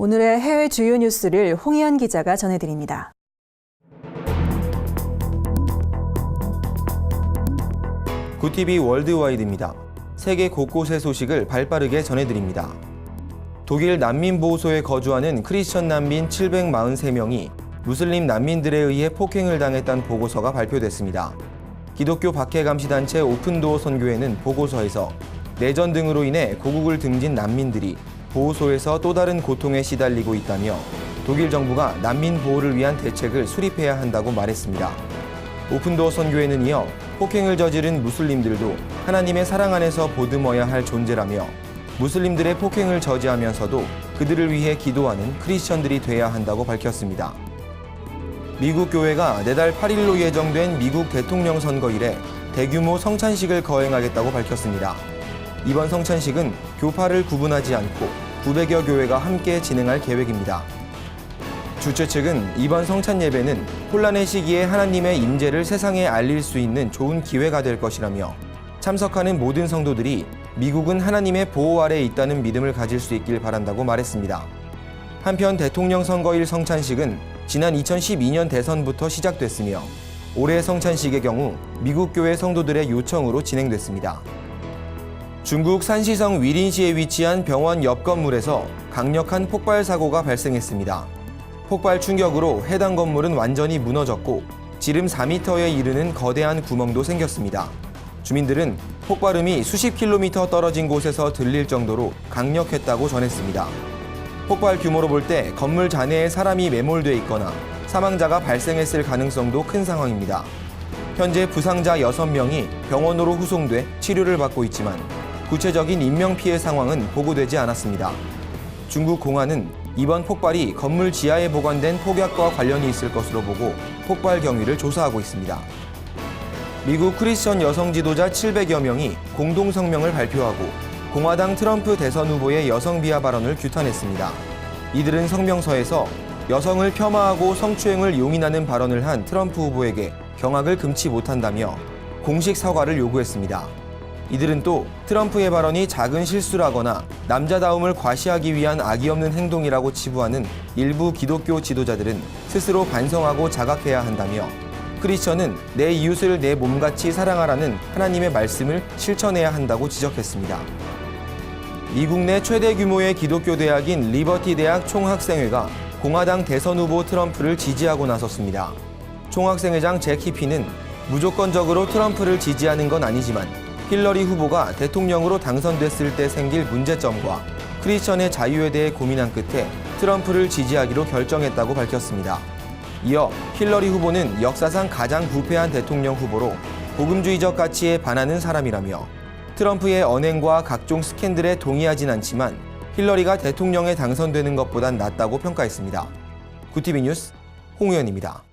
오늘의 해외 주요 뉴스를 홍희연 기자가 전해드립니다. 굿TV 월드와이드입니다. 세계 곳곳의 소식을 발빠르게 전해드립니다. 독일 난민보호소에 거주하는 크리스천 난민 743명이 무슬림 난민들에 의해 폭행을 당했다는 보고서가 발표됐습니다. 기독교 박해감시단체 오픈도어 선교회는 보고서에서 내전 등으로 인해 고국을 등진 난민들이 보호소에서 또 다른 고통에 시달리고 있다며 독일 정부가 난민 보호를 위한 대책을 수립해야 한다고 말했습니다. 오픈도어 선교회는 이어 폭행을 저지른 무슬림들도 하나님의 사랑 안에서 보듬어야 할 존재라며 무슬림들의 폭행을 저지하면서도 그들을 위해 기도하는 크리스천들이 돼야 한다고 밝혔습니다. 미국 교회가 내달 8일로 예정된 미국 대통령 선거 일에 대규모 성찬식을 거행하겠다고 밝혔습니다. 이번 성찬식은 교파를 구분하지 않고 900여 교회가 함께 진행할 계획입니다. 주최 측은 이번 성찬 예배는 혼란의 시기에 하나님의 임재를 세상에 알릴 수 있는 좋은 기회가 될 것이라며 참석하는 모든 성도들이 미국은 하나님의 보호 아래에 있다는 믿음을 가질 수 있길 바란다고 말했습니다. 한편 대통령 선거일 성찬식은 지난 2012년 대선부터 시작됐으며 올해 성찬식의 경우 미국 교회 성도들의 요청으로 진행됐습니다. 중국 산시성 위린시에 위치한 병원 옆 건물에서 강력한 폭발 사고가 발생했습니다. 폭발 충격으로 해당 건물은 완전히 무너졌고 지름 4m에 이르는 거대한 구멍도 생겼습니다. 주민들은 폭발음이 수십 킬로미터 떨어진 곳에서 들릴 정도로 강력했다고 전했습니다. 폭발 규모로 볼 때 건물 잔해에 사람이 매몰돼 있거나 사망자가 발생했을 가능성도 큰 상황입니다. 현재 부상자 6명이 병원으로 후송돼 치료를 받고 있지만 구체적인 인명피해 상황은 보고되지 않았습니다. 중국 공안은 이번 폭발이 건물 지하에 보관된 폭약과 관련이 있을 것으로 보고 폭발 경위를 조사하고 있습니다. 미국 크리스천 여성 지도자 700여 명이 공동 성명을 발표하고 공화당 트럼프 대선 후보의 여성 비하 발언을 규탄했습니다. 이들은 성명서에서 여성을 폄하하고 성추행을 용인하는 발언을 한 트럼프 후보에게 경악을 금치 못한다며 공식 사과를 요구했습니다. 이들은 또 트럼프의 발언이 작은 실수라거나 남자다움을 과시하기 위한 악의 없는 행동이라고 치부하는 일부 기독교 지도자들은 스스로 반성하고 자각해야 한다며 크리스천은 내 이웃을 내 몸같이 사랑하라는 하나님의 말씀을 실천해야 한다고 지적했습니다. 미국 내 최대 규모의 기독교 대학인 리버티 대학 총학생회가 공화당 대선 후보 트럼프를 지지하고 나섰습니다. 총학생회장 잭 히피는 무조건적으로 트럼프를 지지하는 건 아니지만 힐러리 후보가 대통령으로 당선됐을 때 생길 문제점과 크리스천의 자유에 대해 고민한 끝에 트럼프를 지지하기로 결정했다고 밝혔습니다. 이어 힐러리 후보는 역사상 가장 부패한 대통령 후보로 복음주의적 가치에 반하는 사람이라며 트럼프의 언행과 각종 스캔들에 동의하진 않지만 힐러리가 대통령에 당선되는 것보단 낫다고 평가했습니다. 굿TV 뉴스 홍우연입니다.